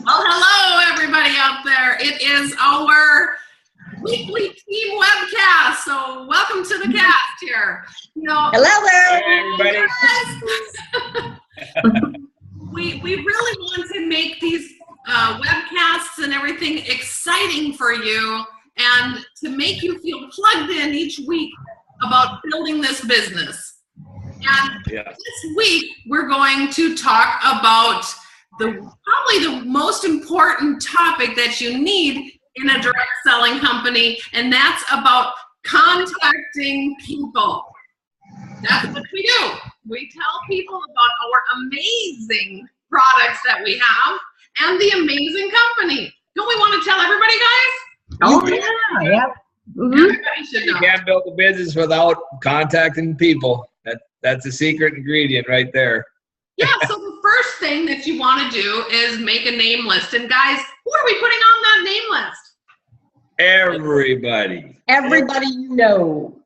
Well, hello, everybody out there. It is our weekly team webcast. So welcome to the cast here. Hello there. Hey, everybody. We really want to make these webcasts and everything exciting for you and to make you feel plugged in each week about building this business. And this week, we're going to talk about probably the most important topic that you need in a direct selling company, and that's about contacting people. That's what we do. We tell people about our amazing products that we have and the amazing company. Don't we want to tell everybody, guys? Oh, yeah. Mm-hmm. Everybody should know. You can't build a business without contacting people. That's a secret ingredient right there. Yeah, so the first thing that you want to do is make a name list. And guys, who are we putting on that name list? Everybody. Everybody you know.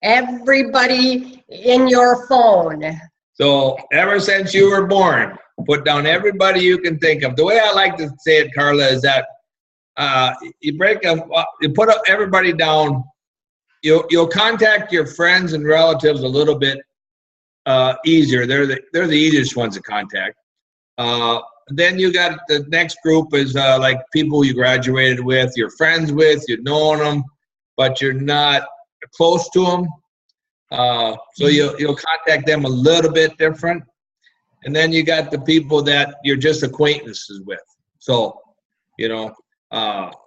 Everybody in your phone. So ever since you were born, put down everybody you can think of. The way I like to say it, Carla, is that you put everybody down. You'll contact your friends and relatives a little bit easier. They're the easiest ones to contact. Then you got the next group is like people you graduated with, you're friends with, you've known them, but you're not close to them. So you'll contact them a little bit different. And then you got the people that you're just acquaintances with. So,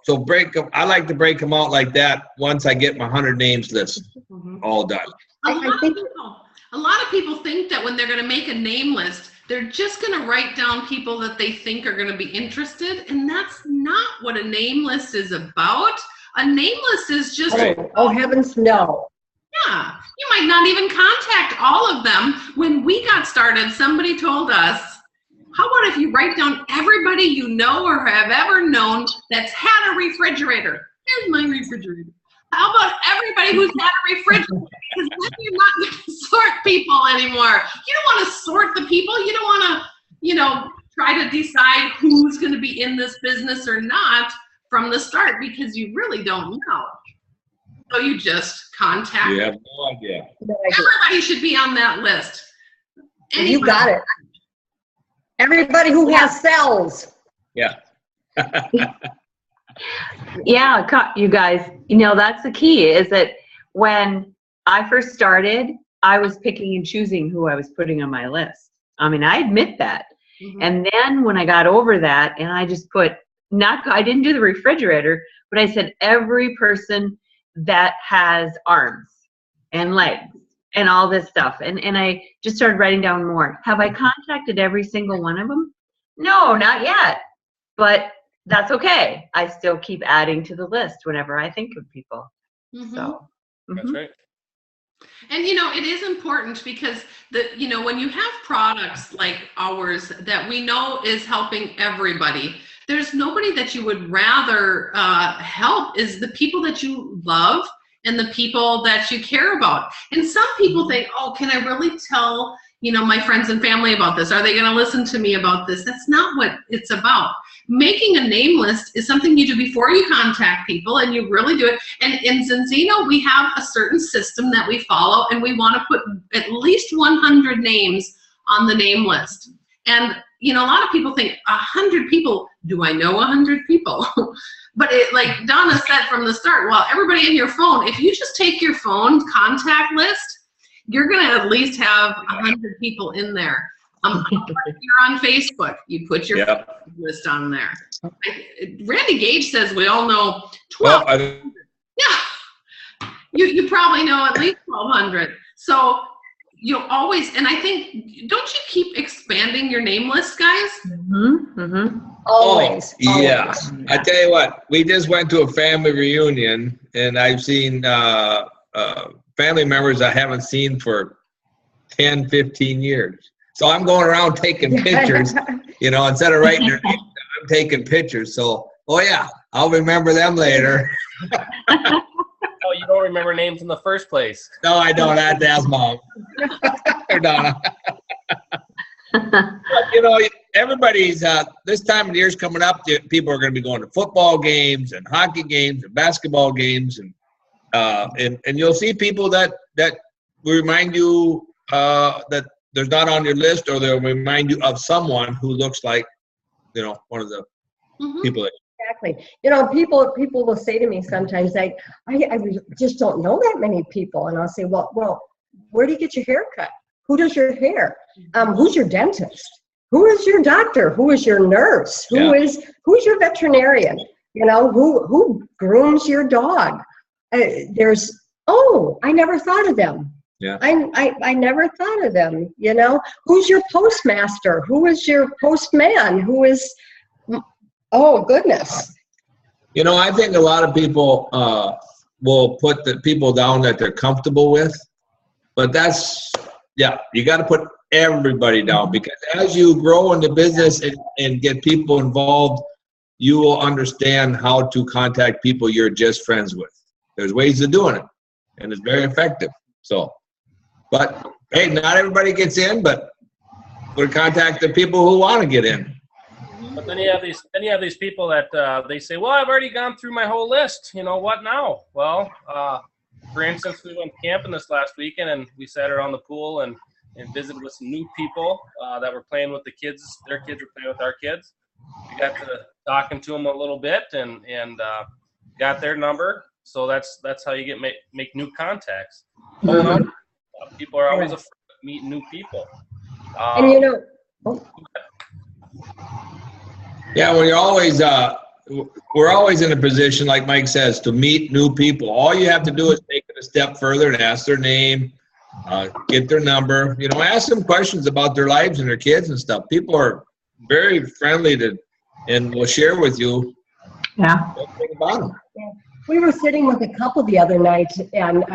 so break them. I like to break them out like that once I get my 100 names list all done. A lot of people think that when they're going to make a name list, they're just going to write down people that they think are going to be interested, and that's not what a name list is about. A name list is just... Oh, heavens no. Yeah, you might not even contact all of them. When we got started, somebody told us, how about if you write down everybody you know or have ever known that's had a refrigerator? Here's my refrigerator. How about everybody who's had a refrigerator? Because then you're not going to sort people anymore. You don't want to sort the people. You don't want to, try to decide who's going to be in this business or not from the start because you really don't know. So you just contact. You have no idea. Everybody should be on that list. Anybody. You got it. Everybody who has cells. Yeah. Yeah, you guys, that's the key is that when I first started, I was picking and choosing who I was putting on my list. I mean, I admit that. Mm-hmm. And then when I got over that and I just put, I didn't do the refrigerator, but I said every person that has arms and legs and all this stuff. And I just started writing down more. Have I contacted every single one of them? No, not yet. But that's okay. I still keep adding to the list whenever I think of people. Mm-hmm. So That's right. And it is important because when you have products like ours that we know is helping everybody, there's nobody that you would rather help is the people that you love and the people that you care about. And some people think, oh, can I really tell my friends and family about this? Are they going to listen to me about this? That's not what it's about. Making a name list is something you do before you contact people, and you really do it. And in Zinzino, we have a certain system that we follow, and we want to put at least 100 names on the name list. And, a lot of people think, 100 people, do I know 100 people? But like Donna said from the start, well, everybody in your phone, if you just take your phone contact list, you're going to at least have 100 people in there. If you're on Facebook, you put your list on there. Randy Gage says we all know 1,200. Yeah, you probably know at least 1,200. So you always, and I think, don't you keep expanding your name list, guys? Mm-hmm. Mm-hmm. Always. Oh, yeah. I tell you what, we just went to a family reunion, and I've seen family members I haven't seen for 10, 15 years. So I'm going around taking pictures, instead of writing their names, I'm taking pictures. So, oh yeah, I'll remember them later. Oh, you don't remember names in the first place. No, I don't. I have to ask Mom. Or Donna. But, everybody's, this time of the year's coming up, people are going to be going to football games and hockey games and basketball games. And you'll see people that will remind you that there's not on your list, or they'll remind you of someone who looks like, one of the people that. Exactly. People will say to me sometimes, like, I just don't know that many people. And I'll say, well, where do you get your hair cut? Who does your hair? Who's your dentist? Who is your doctor? Who is your nurse? Who's your veterinarian? Who grooms your dog? I never thought of them. Yeah. I never thought of them. Who's your postmaster? Who is your postman? Who is, oh goodness. I think a lot of people will put the people down that they're comfortable with, but you got to put everybody down, because as you grow in the business and get people involved, you will understand how to contact people you're just friends with. There's ways of doing it, and it's very effective. But hey, not everybody gets in, but we'll contact the people who want to get in. But then you have these people that they say, well, I've already gone through my whole list. What now? Well, for instance, we went camping this last weekend, and we sat around the pool and visited with some new people that were playing with the kids. Their kids were playing with our kids. We got to talking to them a little bit and got their number. So that's how you make new contacts. People are always afraid of meeting new people. Yeah, we're always in a position, like Mike says, to meet new people. All you have to do is take it a step further and ask their name, get their number, ask them questions about their lives and their kids and stuff. People are very friendly and will share with you. Yeah. Everything about them. Yeah. We were sitting with a couple the other night, and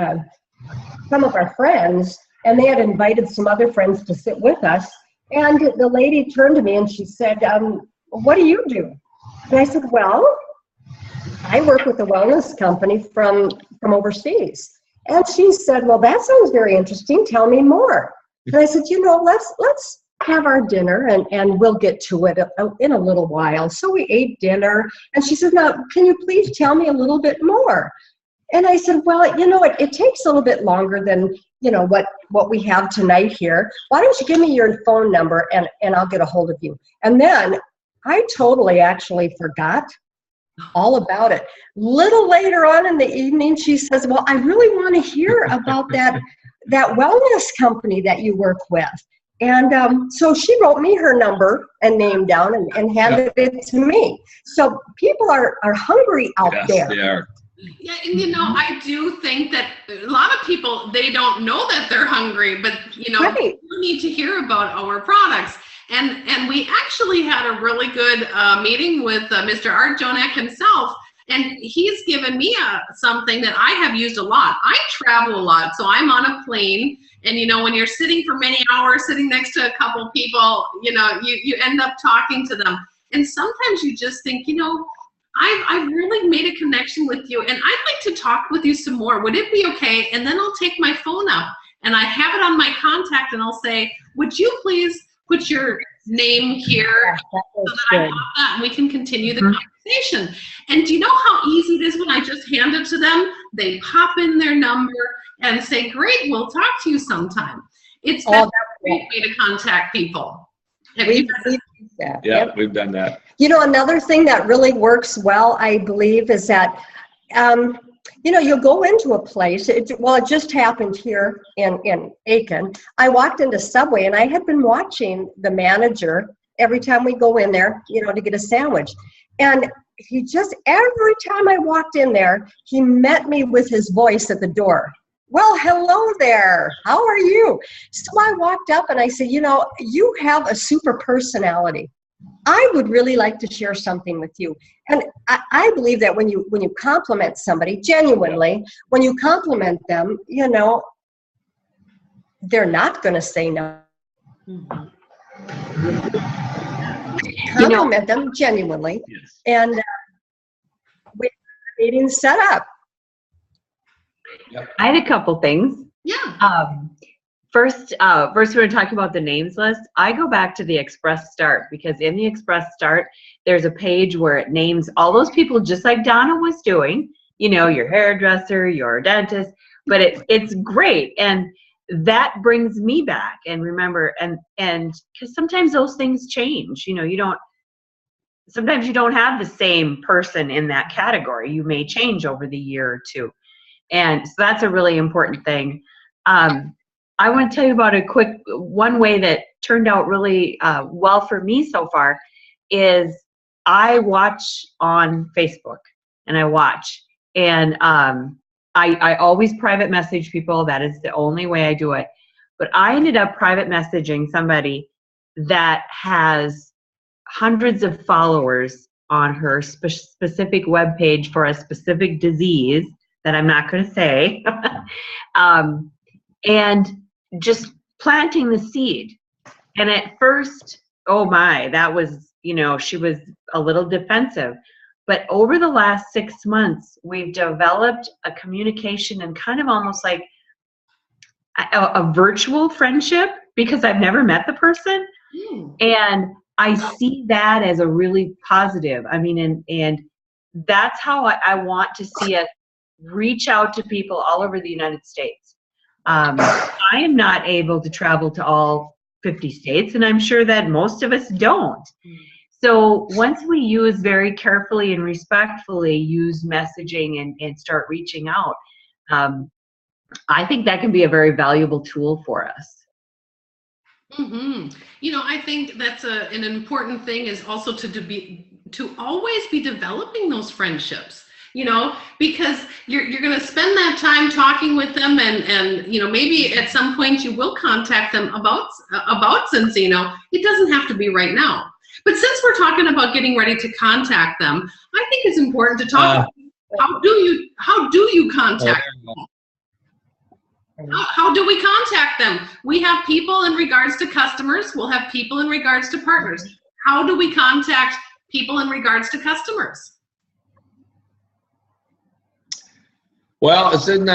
some of our friends, and they had invited some other friends to sit with us. And the lady turned to me and she said, what do you do? And I said, well, I work with a wellness company from overseas. And she said, well, that sounds very interesting. Tell me more. And I said, let's have our dinner and we'll get to it in a little while. So we ate dinner, and she said, now, can you please tell me a little bit more? And I said, well, it takes a little bit longer than, what we have tonight here. Why don't you give me your phone number and I'll get a hold of you. And then I totally actually forgot all about it. Little later on in the evening, she says, well, I really want to hear about that wellness company that you work with. And so she wrote me her number and name down and handed it to me. So people are hungry out there. They are. Yeah, and I do think that a lot of people, they don't know that they're hungry, but Right. you need to hear about our products. And we actually had a really good meeting with Mr. Art Jonak himself, and he's given me something that I have used a lot. I travel a lot, so I'm on a plane, and when you're sitting for many hours, sitting next to a couple people, you end up talking to them, and sometimes you just think, I've really made a connection with you, and I'd like to talk with you some more. Would it be okay? And then I'll take my phone up, and I have it on my contact, and I'll say, would you please put your name here so that I have that, and we can continue the conversation. And do you know how easy it is when I just hand it to them? They pop in their number and say, great, we'll talk to you sometime. It's a great way to contact people. We've used that. Yeah, Yep. we've done that. Another thing that really works well, I believe, is that, you'll go into a place. It just happened here in Aiken. I walked into Subway, and I had been watching the manager every time we go in there, to get a sandwich. And he just, every time I walked in there, he met me with his voice at the door. Well, hello there. How are you? So I walked up and I said, you have a super personality. I would really like to share something with you. And I believe that when you compliment somebody, genuinely, when you compliment them, they're not going to say no. Compliment them genuinely. Yes. And we have a meeting set up. I had a couple things. Yeah. First, we're talking about the names list. I go back to the Express Start, because in the Express Start, there's a page where it names all those people, just like Donna was doing, you know, your hairdresser, your dentist, but it's great. And that brings me back and remember, and because sometimes those things change, you know, sometimes you don't have the same person in that category. You may change over the year or two. And so that's a really important thing. I want to tell you about one way that turned out really well for me so far is I watch on Facebook, and I always private message people. That is the only way I do it. But I ended up private messaging somebody that has hundreds of followers on her specific webpage for a specific disease that I'm not going to say. And just planting the seed. And at first, oh my, that was, you know, she was a little defensive. But over the last 6 months, we've developed a communication and kind of almost like a virtual friendship, because I've never met the person. And I see that as a really positive. I mean, and that's how I want to see us reach out to people all over the United States. I am not able to travel to all 50 states, and I'm sure that most of us don't. So once we use very carefully and respectfully use messaging and start reaching out, I think that can be a very valuable tool for us. You know, I think that's an important thing is also to always be developing those friendships. You know, because you're going to spend that time talking with them, and you know, maybe at some point you will contact them about Zinzino. It doesn't have to be right now. But since we're talking about getting ready to contact them, I think it's important to talk about how do you contact them? How do we contact them? We have people in regards to customers. We'll have people in regards to partners. How do we contact people in regards to customers? Well, it's in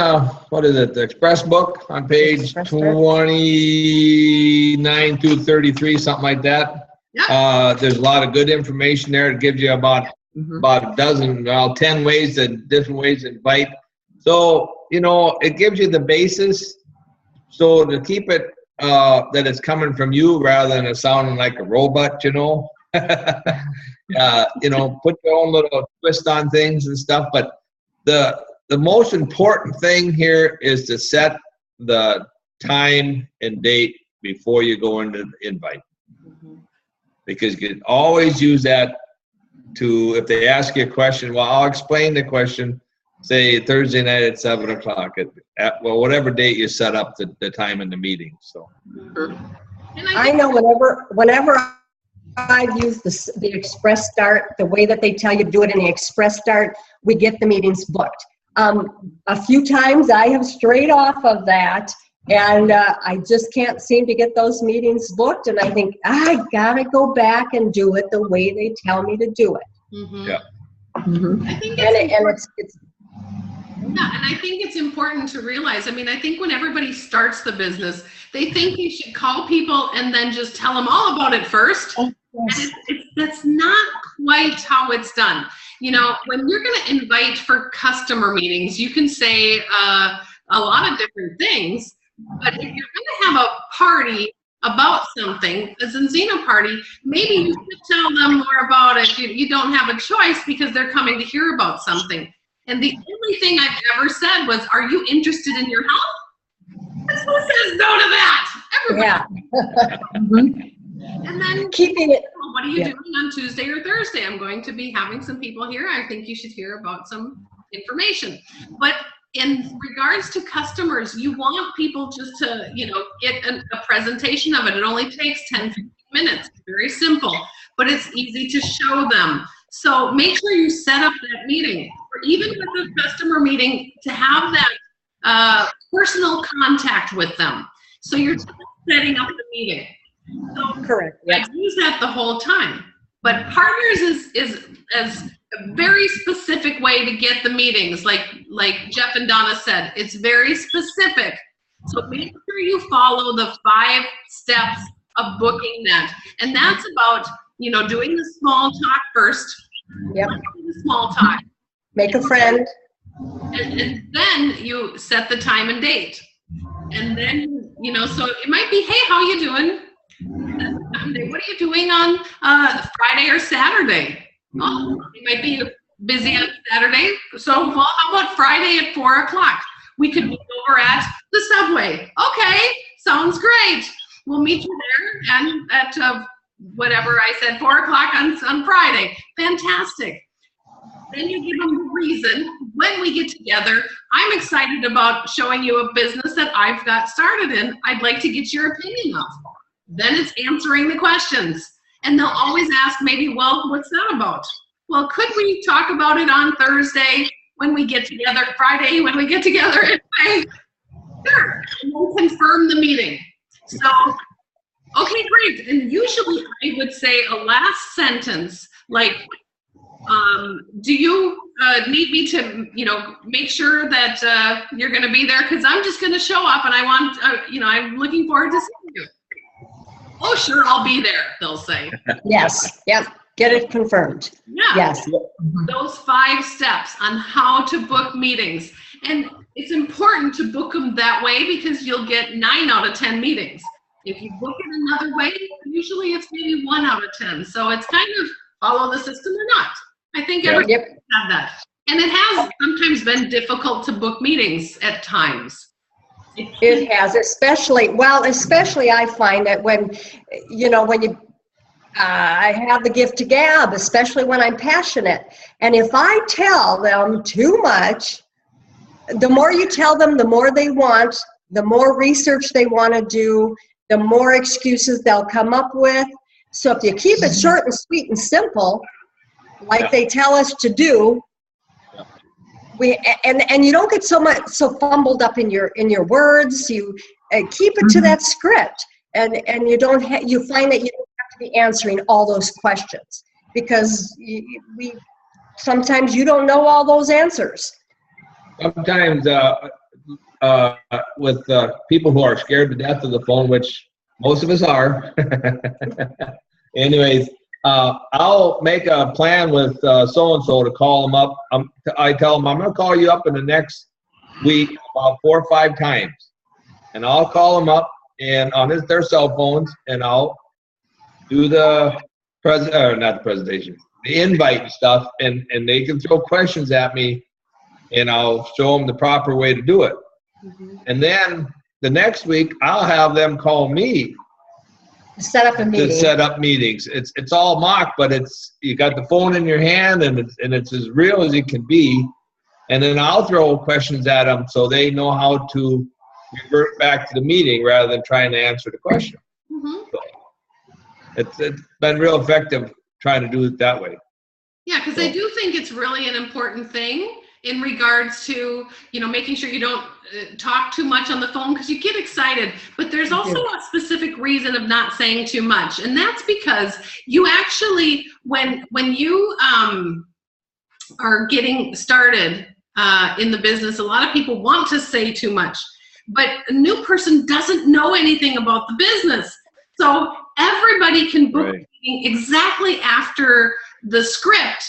what is it? The Express book on page 29 to 33, something like that. Yeah. There's a lot of good information there. It gives you about a dozen, 10 ways and different ways to invite. So you know, it gives you the basis. So to keep it that it's coming from you rather than it sounding like a robot, you know. You know, put your own little twist on things and stuff. But the most important thing here is to set the time and date before you go into the invite. Because you can always use that to, if they ask you a question, well, I'll explain the question, say Thursday night at 7 o'clock at well, whatever date you set up the time in the meeting. So. I know whenever I've used the Express Start, the way that they tell you to do it in the Express Start, we get the meetings booked. A few times I have strayed off of that, and I just can't seem to get those meetings booked, and I think I gotta go back and do it the way they tell me to do it. Yeah. I think and I think it's important to realize, I mean, I think when everybody starts the business, they think you should call people and then just tell them all about it first. Oh, yes. And that's not quite how it's done. You know, when you're going to invite for customer meetings, you can say a lot of different things, but if you're going to have a party about something, a Zinzino party, maybe you should tell them more about it. You don't have a choice because they're coming to hear about something. And the only thing I've ever said was, are you interested in your health? Who says no to that? Everybody. Yeah. And then keeping it. What are you doing on Tuesday or Thursday? I'm going to be having some people here. I think you should hear about some information. But in regards to customers, you want people just to, you know, get a presentation of it. It only takes 10, 15 minutes. It's very simple, but it's easy to show them. So make sure you set up that meeting, or even with a customer meeting, to have that personal contact with them. So you're setting up the meeting. So correct. I use that the whole time. But partners is a very specific way to get the meetings. Like Jeff and Donna said, it's very specific. So make sure you follow the 5 steps of booking that. And that's about, doing the small talk first. Yep. The small talk. Make a friend. And then you set the time and date. And then, so it might be, hey, how you doing? What are you doing on Friday or Saturday? Oh, you might be busy on Saturday. So, well, how about Friday at 4 o'clock? We could meet over at the Subway. Okay, sounds great. We'll meet you there and at whatever I said, 4 o'clock on Friday. Fantastic. Then you give them the reason. When we get together, I'm excited about showing you a business that I've got started in. I'd like to get your opinion of. Then it's answering the questions. And they'll always ask maybe, well, what's that about? Well, could we talk about it on Thursday when we get together, Friday when we get together? Anyway? Sure. And we'll confirm the meeting. So, okay, great. And usually I would say a last sentence like, do you need me to, make sure that you're going to be there? Because I'm just going to show up and I want, I'm looking forward to seeing you. Oh, sure, I'll be there, they'll say. Yes. Yep. Get it confirmed. Yeah. Yes. Those 5 steps on how to book meetings. And it's important to book them that way because you'll get 9 out of 10 meetings. If you book it another way, usually it's maybe 1 out of 10. So it's kind of follow the system or not. I think everybody have that. And it has sometimes been difficult to book meetings at times. It has, especially I find that when I have the gift to gab, especially when I'm passionate. And if I tell them too much, the more you tell them, the more they want, the more research they want to do, the more excuses they'll come up with. So if you keep it short and sweet and simple, like they tell us to do, and you don't get so fumbled up in your words. You keep it to that script, and you you find that you don't have to be answering all those questions because sometimes you don't know all those answers. Sometimes with people who are scared to death of the phone, which most of us are. Anyways, I'll make a plan with so-and-so to call them up. I tell them I'm going to call you up in the next week about 4 or 5 times. And I'll call them up and on their cell phones, and I'll do the the invite and stuff, and they can throw questions at me, and I'll show them the proper way to do it. Mm-hmm. And then the next week, I'll have them call me set up a meeting. To set up meetings. It's all mock, but you got the phone in your hand, and it's as real as it can be. And then I'll throw questions at them so they know how to revert back to the meeting rather than trying to answer the question. Mm-hmm. So it's been real effective trying to do it that way. Yeah, because I do think it's really an important thing in regards to, making sure you don't talk too much on the phone because you get excited. But there's also a specific reason of not saying too much. And that's because you actually, when you are getting started in the business, a lot of people want to say too much. But a new person doesn't know anything about the business. So everybody can book a meeting exactly after the script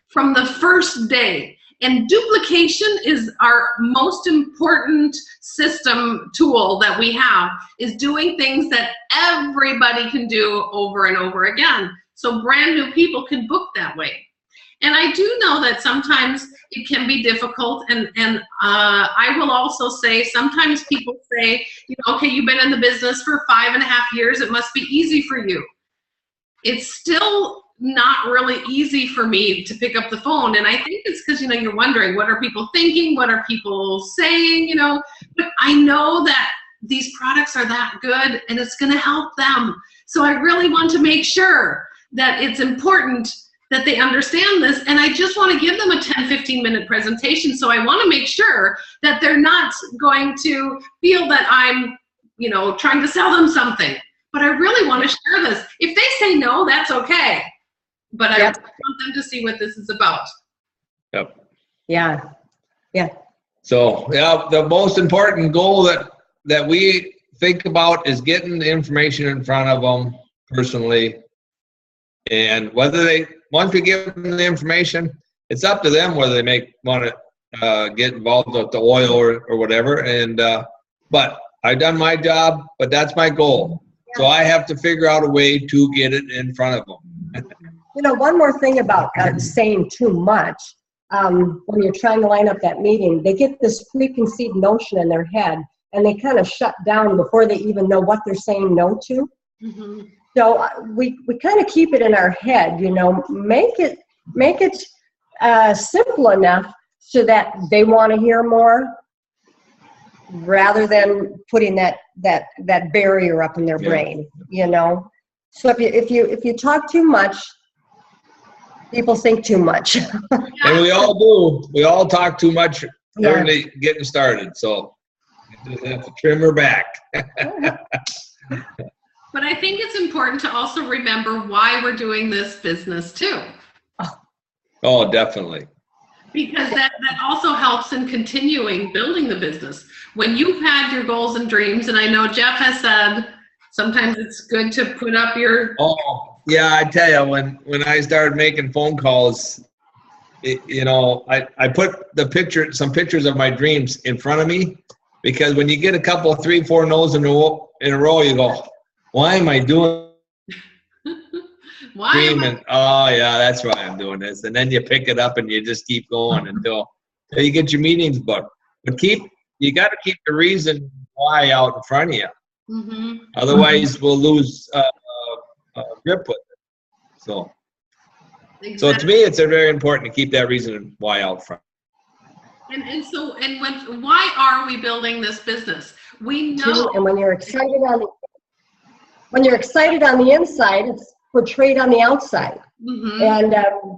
from the first day. And duplication is our most important system tool that we have, is doing things that everybody can do over and over again. So brand new people can book that way. And I do know that sometimes it can be difficult. And I will also say, sometimes people say, okay, you've been in the business for 5.5 years. It must be easy for you. It's still not really easy for me to pick up the phone. And I think it's because, you're wondering, what are people thinking? What are people saying? But I know that these products are that good and it's going to help them. So I really want to make sure that it's important that they understand this. And I just want to give them a 10-15 minute presentation. So I want to make sure that they're not going to feel that I'm, trying to sell them something. But I really want to share this. If they say no, that's okay. But I want them to see what this is about. Yep. Yeah. Yeah. So, the most important goal that that we think about is getting the information in front of them personally. And whether they, once we give them the information, it's up to them whether they want to get involved with the oil or whatever. And but I've done my job, but that's my goal. So I have to figure out a way to get it in front of them. You know, one more thing about saying too much. When you're trying to line up that meeting, they get this preconceived notion in their head, and they kind of shut down before they even know what they're saying no to. Mm-hmm. So we kind of keep it in our head, you know, make it simple enough so that they want to hear more, rather than putting that barrier up in their brain, you know. So if you talk too much, people think too much. And we all do. We all talk too much early getting started. So you just have to trim her back. But I think it's important to also remember why we're doing this business too. Oh, definitely. Because that also helps in continuing building the business. When you've had your goals and dreams, and I know Jeff has said sometimes it's good to put up your... Oh, yeah, I tell you, when I started making phone calls, you know, I put some pictures of my dreams in front of me, because when you get a couple, 3, 4 no's in a row, you go, why am I doing dreaming? Oh yeah, that's why I'm doing this. And then you pick it up and you just keep going until you get your meetings booked. But you got to keep the reason why out in front of you. Mm-hmm. Otherwise, we'll lose grip with it. So to me, it's very important to keep that reason why out front. Why are we building this business? We know. And when you're excited on the inside, it's portrayed on the outside. Mm-hmm. And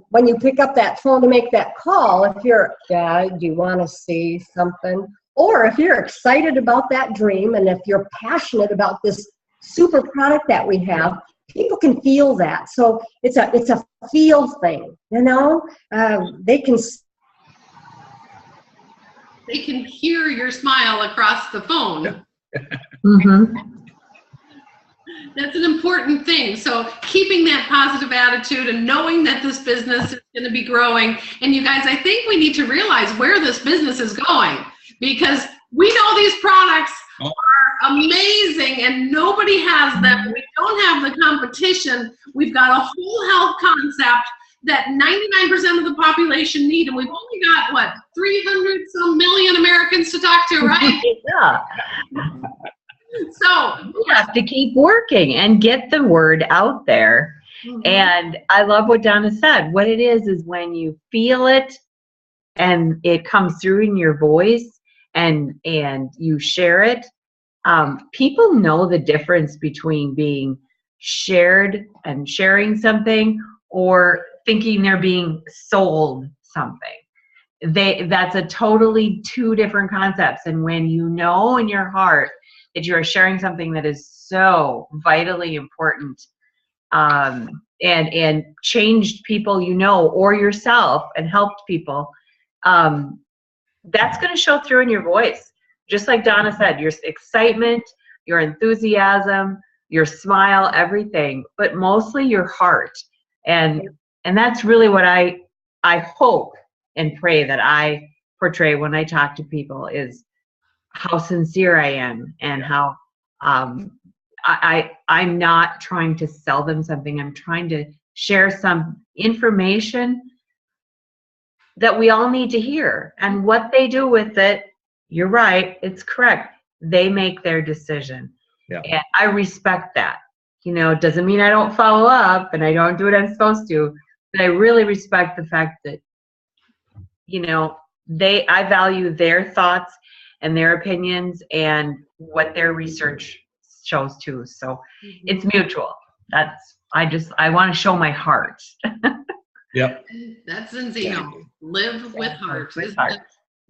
when you pick up that phone to make that call, if you're, do you want to see something? Or if you're excited about that dream, and if you're passionate about this super product that we have, people can feel that. So it's a feel thing, you know. They can hear your smile across the phone. Mm-hmm. That's an important thing. So keeping that positive attitude and knowing that this business is going to be growing. And you guys, I think we need to realize where this business is going, because we know these products are amazing and nobody has them. We don't have the competition. We've got a whole health concept that 99% of the population need, and we've only got 300 some million Americans to talk to, right? Yeah. So we have to keep working and get the word out there. Mm-hmm. And I love what Donna said. What it is when you feel it and it comes through in your voice and you share it. People know the difference between being shared and sharing something, or thinking they're being sold something. That's a totally 2 different concepts. And when you know in your heart that you are sharing something that is so vitally important, and changed people you know or yourself and helped people, that's going to show through in your voice. Just like Donna said, your excitement, your enthusiasm, your smile, everything, but mostly your heart. And that's really what I hope and pray that I portray when I talk to people, is how sincere I am, and how I'm not trying to sell them something. I'm trying to share some information that we all need to hear. And what they do with it, you're right, it's correct. They make their decision. Yeah. And I respect that. You know, it doesn't mean I don't follow up and I don't do what I'm supposed to, but I really respect the fact that, you know, I value their thoughts and their opinions and what their research shows too. So it's mutual. I want to show my heart. Yep. That's Encino. Live with heart. That's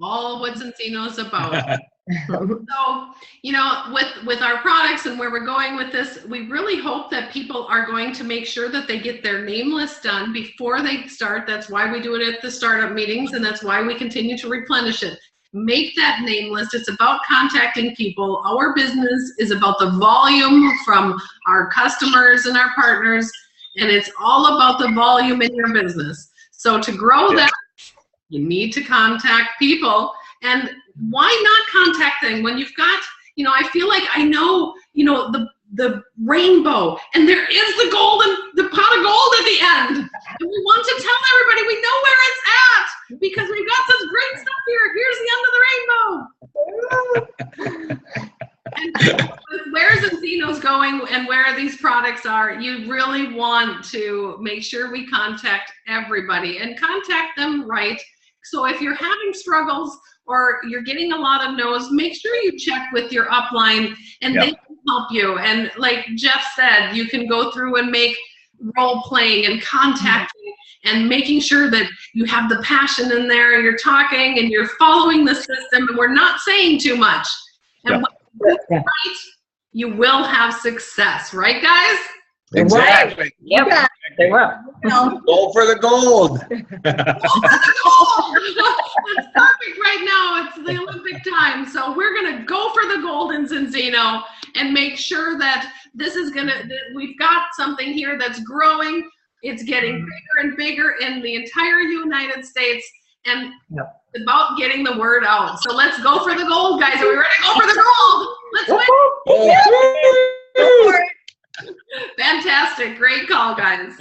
all what Encino is about. So, you know, with our products and where we're going with this, we really hope that people are going to make sure that they get their name list done before they start. That's why we do it at the startup meetings, and that's why we continue to replenish it. make that name list. It's about contacting people. Our business is about the volume from our customers and our partners, and it's all about the volume in your business. So to grow that, you need to contact people. And why not contact them when you've got, I feel like I know, the rainbow, and there is the pot of gold at the end. And we want to tell everybody we know where it's at because we've got such great stuff here. Here's the end of the rainbow. And with where Zinzino's going and where these products are, you really want to make sure we contact everybody and contact them right. So if you're having struggles or you're getting a lot of no's, make sure you check with your upline and they can help you. And like Jeff said, you can go through and make role playing and contacting and making sure that you have the passion in there, you're talking and you're following the system and we're not saying too much. And when you do it right, you will have success, right guys? Exactly. Right. Yep. They will. Go for the gold. That's perfect right now. It's the Olympic time. So we're going to go for the gold in Zinzino and make sure that this is we've got something here that's growing. It's getting bigger and bigger in the entire United States. And it's about getting the word out. So let's go for the gold, guys. Are we ready to go for the gold? Let's win. Fantastic. Great call, guys.